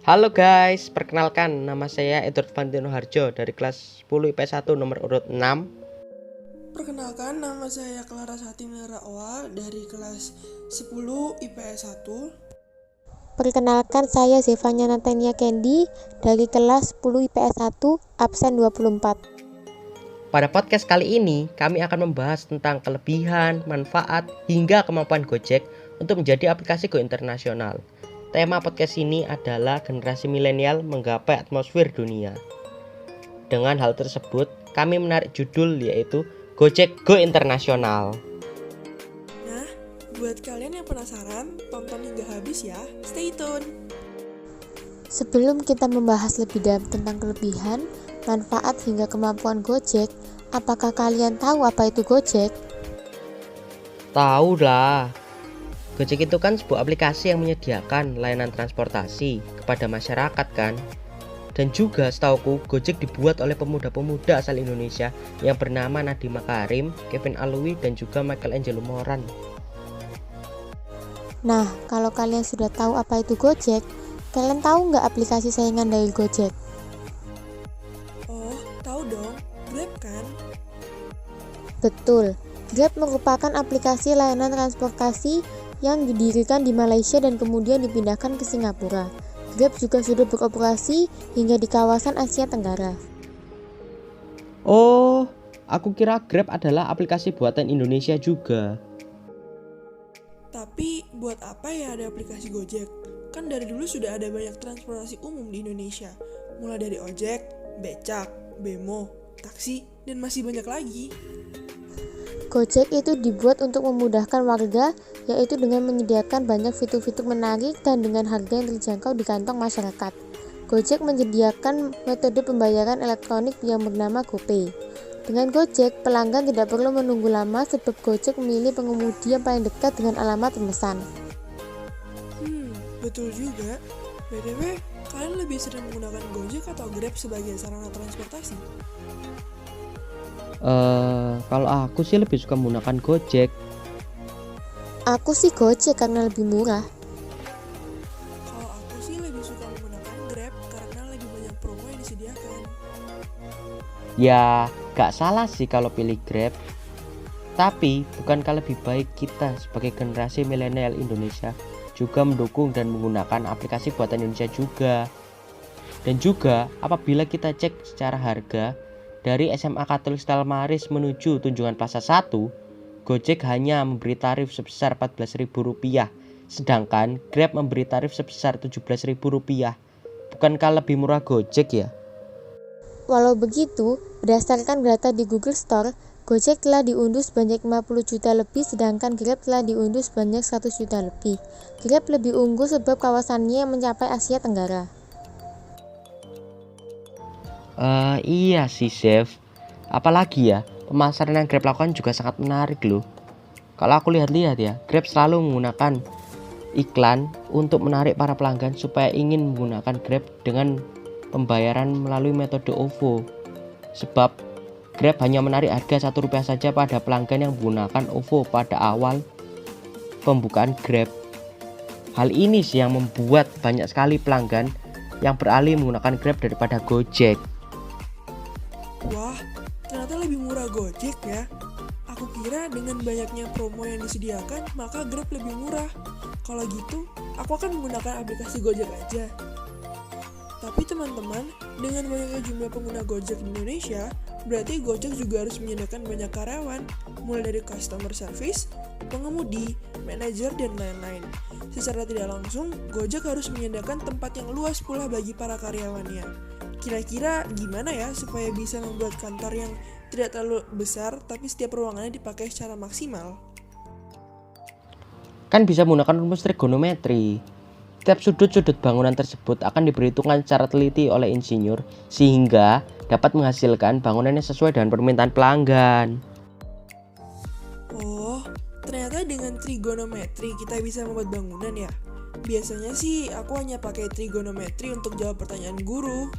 Halo guys, perkenalkan nama saya Edward Fantino Harjo dari kelas 10 IPS 1 nomor urut 6. Perkenalkan, nama saya Clara Satimira Raowa dari kelas 10 IPS 1. Perkenalkan, saya Zevanya Natania Candy dari kelas 10 IPS 1, absen 24. Pada podcast kali ini, kami akan membahas tentang kelebihan, manfaat, hingga kemampuan Gojek untuk menjadi aplikasi Go internasional. Tema podcast ini adalah generasi milenial menggapai atmosfer dunia. Dengan hal tersebut, kami menarik judul yaitu Gojek Go Internasional. Nah, buat kalian yang penasaran, tonton hingga habis ya. Stay tune. Sebelum kita membahas lebih dalam tentang kelebihan, manfaat hingga kemampuan Gojek, apakah kalian tahu apa itu Gojek? Tahu lah. Gojek itu kan sebuah aplikasi yang menyediakan layanan transportasi kepada masyarakat kan. Dan juga setauku Gojek dibuat oleh pemuda-pemuda asal Indonesia yang bernama Nadiem Makarim, Kevin Alwi, dan juga Michelangelo Moran. Nah, kalau kalian sudah tahu apa itu Gojek, kalian tahu nggak aplikasi saingan dari Gojek? Oh, tahu dong. Grab kan? Betul, Grab merupakan aplikasi layanan transportasi yang didirikan di Malaysia dan kemudian dipindahkan ke Singapura. Grab juga sudah beroperasi hingga di kawasan Asia Tenggara. Oh, aku kira Grab adalah aplikasi buatan Indonesia juga. Tapi buat apa ya ada aplikasi Gojek? Kan dari dulu sudah ada banyak transportasi umum di Indonesia. Mulai dari ojek, becak, bemo, taksi, dan masih banyak lagi. Gojek itu dibuat untuk memudahkan warga, yaitu dengan menyediakan banyak fitur-fitur menarik dan dengan harga yang terjangkau di kantong masyarakat. Gojek menyediakan metode pembayaran elektronik yang bernama GoPay. Dengan Gojek, pelanggan tidak perlu menunggu lama sebab Gojek memilih pengemudi yang paling dekat dengan alamat pemesan. Betul juga. BTW, kalian lebih sering menggunakan Gojek atau Grab sebagai sarana transportasi? Kalau aku sih lebih suka menggunakan Gojek. Aku sih Gojek karena lebih murah. Kalau aku sih lebih suka menggunakan Grab karena lebih banyak promo yang disediakan. Ya, gak salah sih kalau pilih Grab. Tapi, bukankah lebih baik kita sebagai generasi milenial Indonesia juga mendukung dan menggunakan aplikasi buatan Indonesia juga? Dan juga, apabila kita cek secara harga, dari SMA Katolik Stelmaris menuju Tunjungan Plaza 1, Gojek hanya memberi tarif sebesar Rp14.000, sedangkan Grab memberi tarif sebesar Rp17.000. Bukankah lebih murah Gojek ya? Walau begitu, berdasarkan data di Google Store, Gojek telah diunduh sebanyak 50 juta lebih, sedangkan Grab telah diunduh sebanyak 100 juta lebih. Grab lebih unggul sebab kawasannya yang mencapai Asia Tenggara. Iya sih Chef. Apalagi ya, pemasaran yang Grab lakukan juga sangat menarik loh. Kalau aku lihat-lihat ya, Grab selalu menggunakan iklan untuk menarik para pelanggan supaya ingin menggunakan Grab dengan pembayaran melalui metode OVO. Sebab Grab hanya menarik harga Rp1 saja pada pelanggan yang menggunakan OVO pada awal pembukaan Grab. Hal ini sih yang membuat banyak sekali pelanggan yang beralih menggunakan Grab daripada Gojek. Wah, ternyata lebih murah Gojek ya. Aku kira dengan banyaknya promo yang disediakan, maka Grab lebih murah. Kalau gitu, aku akan menggunakan aplikasi Gojek aja. Tapi teman-teman, dengan banyaknya jumlah pengguna Gojek di Indonesia, berarti Gojek juga harus menyediakan banyak karyawan, mulai dari customer service, pengemudi, manajer, dan lain-lain. Secara tidak langsung, Gojek harus menyediakan tempat yang luas pula bagi para karyawannya. Kira-kira gimana ya supaya bisa membuat kantor yang tidak terlalu besar tapi setiap ruangannya dipakai secara maksimal? Kan bisa menggunakan rumus trigonometri. Setiap sudut-sudut bangunan tersebut akan diperhitungkan secara teliti oleh insinyur sehingga dapat menghasilkan bangunan yang sesuai dengan permintaan pelanggan. Oh, ternyata dengan trigonometri kita bisa membuat bangunan ya? Biasanya sih aku hanya pakai trigonometri untuk jawab pertanyaan guru.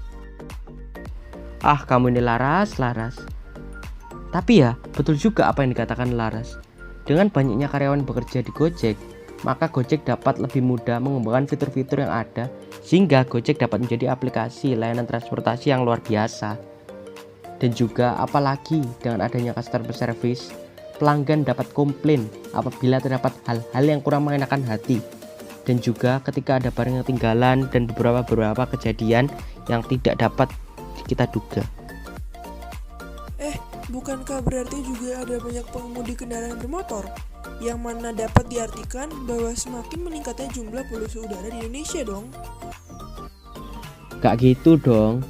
Ah, kamu ini Laras. Tapi ya, betul juga apa yang dikatakan Laras. Dengan banyaknya karyawan bekerja di Gojek, maka Gojek dapat lebih mudah mengembangkan fitur-fitur yang ada sehingga Gojek dapat menjadi aplikasi layanan transportasi yang luar biasa. Dan juga apalagi dengan adanya customer service, pelanggan dapat komplain apabila terdapat hal-hal yang kurang mengenakan hati. Dan juga ketika ada barang yang ketinggalan dan beberapa kejadian yang tidak dapat kita duga. Bukankah berarti juga ada banyak pengemudi kendaraan bermotor? Yang mana dapat diartikan bahwa semakin meningkatnya jumlah polusi udara di Indonesia dong? Gak gitu dong.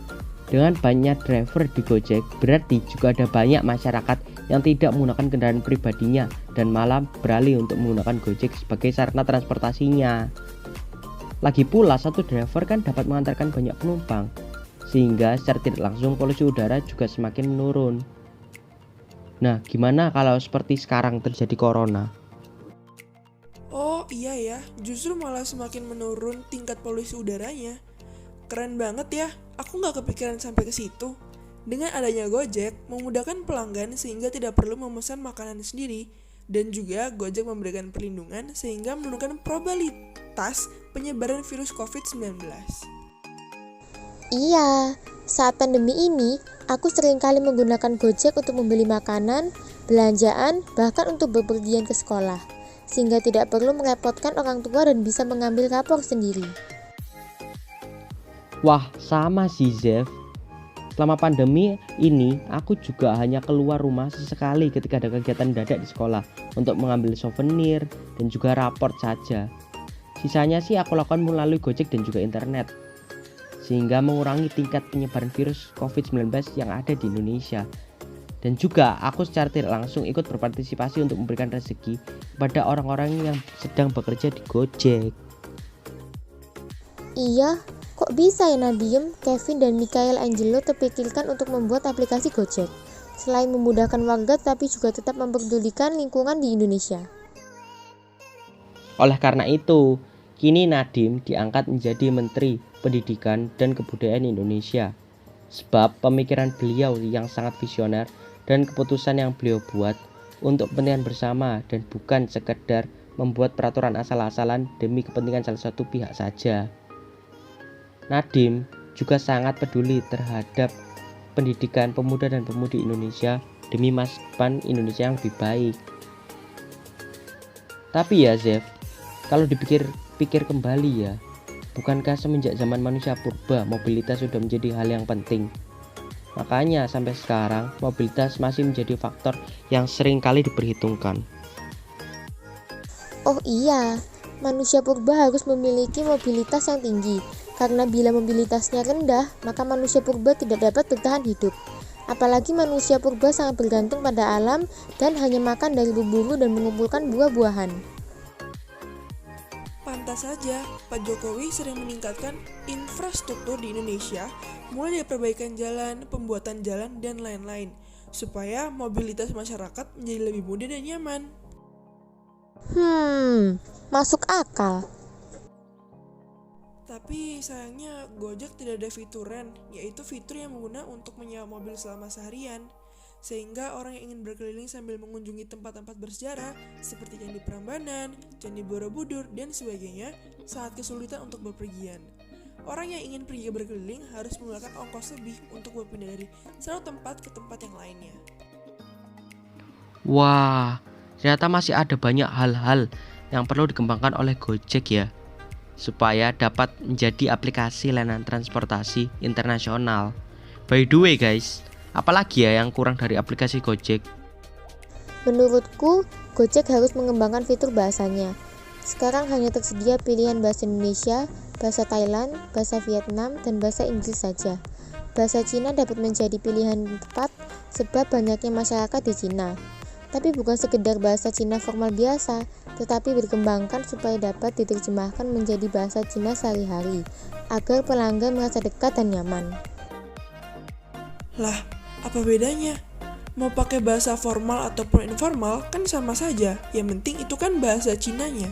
Dengan banyak driver di Gojek, berarti juga ada banyak masyarakat yang tidak menggunakan kendaraan pribadinya dan malah beralih untuk menggunakan Gojek sebagai sarana transportasinya. Lagi pula satu driver kan dapat mengantarkan banyak penumpang, sehingga secara tidak langsung polusi udara juga semakin menurun. Nah, gimana kalau seperti sekarang terjadi corona? Oh iya ya, justru malah semakin menurun tingkat polusi udaranya. Keren banget ya, aku nggak kepikiran sampai ke situ. Dengan adanya Gojek, memudahkan pelanggan sehingga tidak perlu memesan makanan sendiri. Dan juga Gojek memberikan perlindungan sehingga menurunkan probabilitas penyebaran virus COVID-19. Iya, saat pandemi ini, aku seringkali menggunakan Gojek untuk membeli makanan, belanjaan, bahkan untuk bepergian ke sekolah, sehingga tidak perlu merepotkan orang tua dan bisa mengambil rapor sendiri. Wah, sama sih Zev. Selama pandemi ini, aku juga hanya keluar rumah sesekali ketika ada kegiatan mendadak di sekolah untuk mengambil souvenir dan juga raport saja. Sisanya sih aku lakukan melalui Gojek dan juga internet, sehingga mengurangi tingkat penyebaran virus COVID-19 yang ada di Indonesia. Dan juga aku secara tidak langsung ikut berpartisipasi untuk memberikan rezeki kepada orang-orang yang sedang bekerja di Gojek. Iya, kok bisa ya Nadiem, Kevin, dan Michael Angelo terpikirkan untuk membuat aplikasi Gojek, selain memudahkan warga tapi juga tetap memperdulikan lingkungan di Indonesia. Oleh karena itu, kini Nadiem diangkat menjadi Menteri Pendidikan dan Kebudayaan Indonesia. Sebab pemikiran beliau yang sangat visioner dan keputusan yang beliau buat untuk kepentingan bersama dan bukan sekedar membuat peraturan asal-asalan demi kepentingan salah satu pihak saja. Nadiem juga sangat peduli terhadap pendidikan pemuda dan pemudi Indonesia demi masa depan Indonesia yang lebih baik. Tapi ya Zev, kalau dipikir-pikir kembali ya, bukankah semenjak zaman manusia purba mobilitas sudah menjadi hal yang penting? Makanya sampai sekarang mobilitas masih menjadi faktor yang sering kali diperhitungkan. Oh iya, manusia purba harus memiliki mobilitas yang tinggi, karena bila mobilitasnya rendah, maka manusia purba tidak dapat bertahan hidup. Apalagi manusia purba sangat bergantung pada alam dan hanya makan dari berburu dan mengumpulkan buah-buahan. Pantas saja, Pak Jokowi sering meningkatkan infrastruktur di Indonesia, mulai dari perbaikan jalan, pembuatan jalan, dan lain-lain, supaya mobilitas masyarakat menjadi lebih mudah dan nyaman. Masuk akal. Tapi sayangnya Gojek tidak ada fitur rent, yaitu fitur yang menggunakan untuk menyewa mobil selama seharian. Sehingga orang yang ingin berkeliling sambil mengunjungi tempat-tempat bersejarah seperti Candi Prambanan, Candi Borobudur, dan sebagainya sangat kesulitan untuk berpergian. Orang yang ingin pergi berkeliling harus mengeluarkan ongkos lebih untuk berpindah dari satu tempat ke tempat yang lainnya. Wah, ternyata masih ada banyak hal-hal yang perlu dikembangkan oleh Gojek ya, supaya dapat menjadi aplikasi layanan transportasi internasional. By the way guys, apalagi ya yang kurang dari aplikasi Gojek? Menurutku, Gojek harus mengembangkan fitur bahasanya. Sekarang hanya tersedia pilihan bahasa Indonesia, bahasa Thailand, bahasa Vietnam, dan bahasa Inggris saja. Bahasa Cina dapat menjadi pilihan tepat sebab banyaknya masyarakat di Cina. Tapi bukan sekedar bahasa Cina formal biasa, tetapi dikembangkan supaya dapat diterjemahkan menjadi bahasa Cina sehari-hari, agar pelanggan merasa dekat dan nyaman. Lah, apa bedanya? Mau pakai bahasa formal ataupun informal kan sama saja, yang penting itu kan bahasa Cinanya.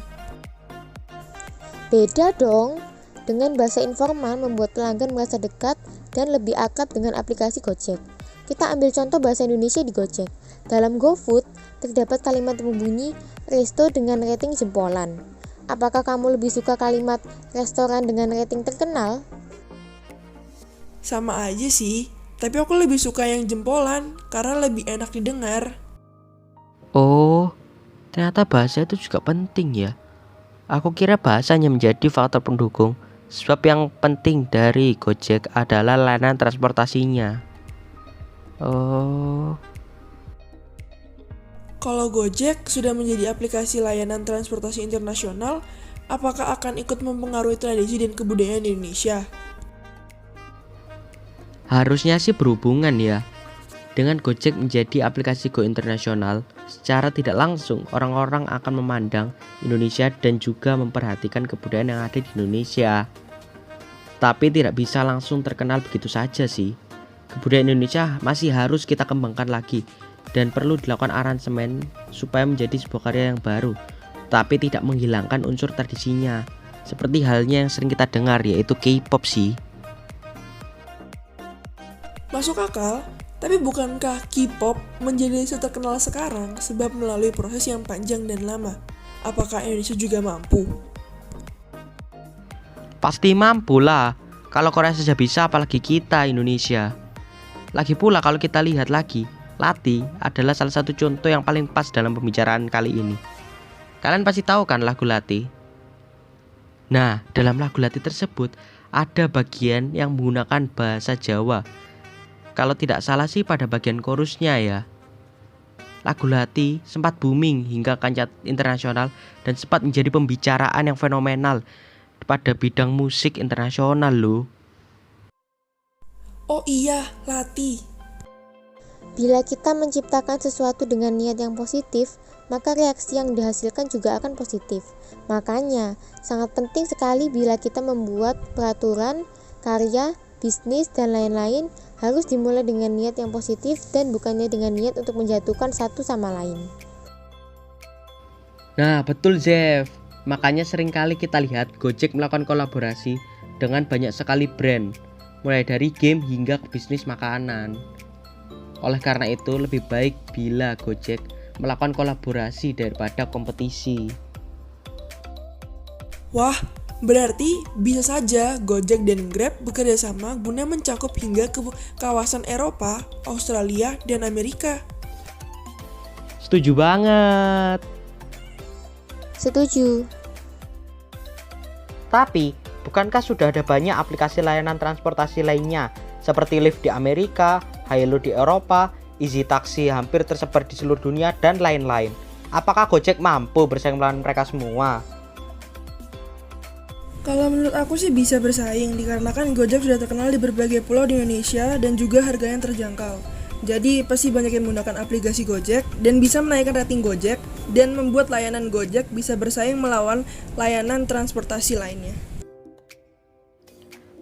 Beda dong, dengan bahasa informal membuat pelanggan merasa dekat dan lebih akrab dengan aplikasi Gojek. Kita ambil contoh bahasa Indonesia di Gojek. Dalam GoFood, terdapat kalimat berbunyi resto dengan rating jempolan. Apakah kamu lebih suka kalimat restoran dengan rating terkenal? Sama aja sih, tapi aku lebih suka yang jempolan karena lebih enak didengar. Oh, ternyata bahasa itu juga penting ya. Aku kira bahasanya menjadi faktor pendukung, sebab yang penting dari Gojek adalah layanan transportasinya. Oh, Kalau Gojek sudah menjadi aplikasi layanan transportasi internasional, apakah akan ikut mempengaruhi tradisi dan kebudayaan Indonesia? harusnya sih berhubungan ya. Dengan Gojek menjadi aplikasi go internasional, secara tidak langsung orang-orang akan memandang Indonesia dan juga memperhatikan kebudayaan yang ada di Indonesia. Tapi tidak bisa langsung terkenal begitu saja sih. Kebudayaan Indonesia masih harus kita kembangkan lagi dan perlu dilakukan aransemen supaya menjadi sebuah karya yang baru, tapi tidak menghilangkan unsur tradisinya. Seperti halnya yang sering kita dengar, yaitu K-pop sih. Masuk akal, tapi bukankah K-pop menjadi terkenal sekarang sebab melalui proses yang panjang dan lama? Apakah Indonesia juga mampu? Pasti mampu lah. Kalau Korea saja bisa, apalagi kita Indonesia. Lagi pula kalau kita lihat lagi, Lati adalah salah satu contoh yang paling pas dalam pembicaraan kali ini. Kalian pasti tahu kan lagu Lati? Nah, dalam lagu Lati tersebut ada bagian yang menggunakan bahasa Jawa. Kalau tidak salah sih pada bagian chorusnya ya. Lagu Lati sempat booming hingga kancah internasional dan sempat menjadi pembicaraan yang fenomenal pada bidang musik internasional loh. Oh iya, Lati. Bila kita menciptakan sesuatu dengan niat yang positif, maka reaksi yang dihasilkan juga akan positif. Makanya, sangat penting sekali bila kita membuat peraturan, karya, bisnis, dan lain-lain harus dimulai dengan niat yang positif dan bukannya dengan niat untuk menjatuhkan satu sama lain. Nah, betul Zev. Makanya seringkali kita lihat Gojek melakukan kolaborasi dengan banyak sekali brand, mulai dari game hingga ke bisnis makanan. Oleh karena itu, lebih baik bila Gojek melakukan kolaborasi daripada kompetisi. Wah, berarti bisa saja Gojek dan Grab bekerja sama guna mencakup hingga ke kawasan Eropa, Australia, dan Amerika. Setuju banget. Setuju. Tapi, bukankah sudah ada banyak aplikasi layanan transportasi lainnya seperti Lyft di Amerika, Hailu di Eropa, Easy Taxi hampir tersebar di seluruh dunia, dan lain-lain? Apakah Gojek mampu bersaing melawan mereka semua? Kalau menurut aku sih bisa bersaing dikarenakan Gojek sudah terkenal di berbagai pulau di Indonesia dan juga harganya terjangkau. Jadi pasti banyak yang menggunakan aplikasi Gojek dan bisa menaikkan rating Gojek dan membuat layanan Gojek bisa bersaing melawan layanan transportasi lainnya.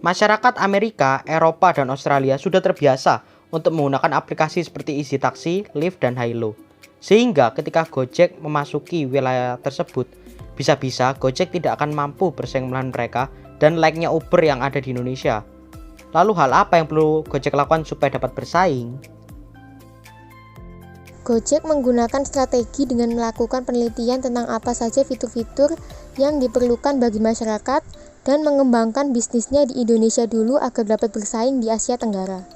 Masyarakat Amerika, Eropa, dan Australia sudah terbiasa untuk menggunakan aplikasi seperti Easy Taxi, Lyft, dan Hailu. Sehingga ketika Gojek memasuki wilayah tersebut, bisa-bisa Gojek tidak akan mampu bersaing melawan mereka dan layaknya Uber yang ada di Indonesia. Lalu hal apa yang perlu Gojek lakukan supaya dapat bersaing? Gojek menggunakan strategi dengan melakukan penelitian tentang apa saja fitur-fitur yang diperlukan bagi masyarakat dan mengembangkan bisnisnya di Indonesia dulu agar dapat bersaing di Asia Tenggara.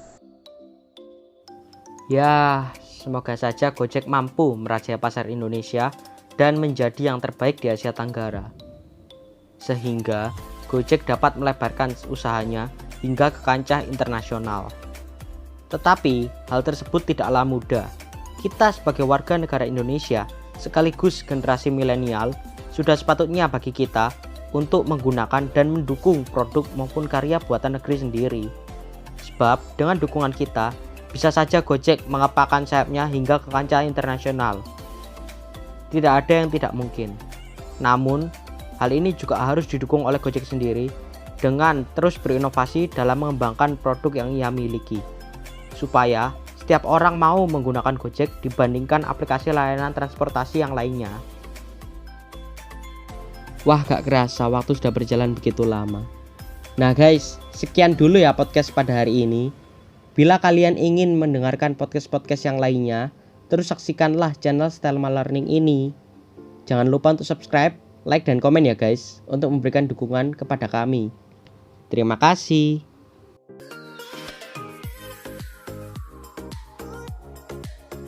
Ya, semoga saja Gojek mampu merajai pasar Indonesia dan menjadi yang terbaik di Asia Tenggara. Sehingga Gojek dapat melebarkan usahanya hingga ke kancah internasional. Tetapi, hal tersebut tidaklah mudah. Kita sebagai warga negara Indonesia, sekaligus generasi milenial, sudah sepatutnya bagi kita untuk menggunakan dan mendukung produk maupun karya buatan negeri sendiri. Sebab dengan dukungan kita, bisa saja Gojek mengepakkan sayapnya hingga ke kancah internasional. Tidak ada yang tidak mungkin. Namun, hal ini juga harus didukung oleh Gojek sendiri dengan terus berinovasi dalam mengembangkan produk yang ia miliki. Supaya setiap orang mau menggunakan Gojek dibandingkan aplikasi layanan transportasi yang lainnya. Wah, gak kerasa waktu sudah berjalan begitu lama. Nah guys, sekian dulu ya podcast pada hari ini. Bila kalian ingin mendengarkan podcast-podcast yang lainnya, terus saksikanlah channel Stelma Learning ini. Jangan lupa untuk subscribe, like dan komen ya guys untuk memberikan dukungan kepada kami. Terima kasih.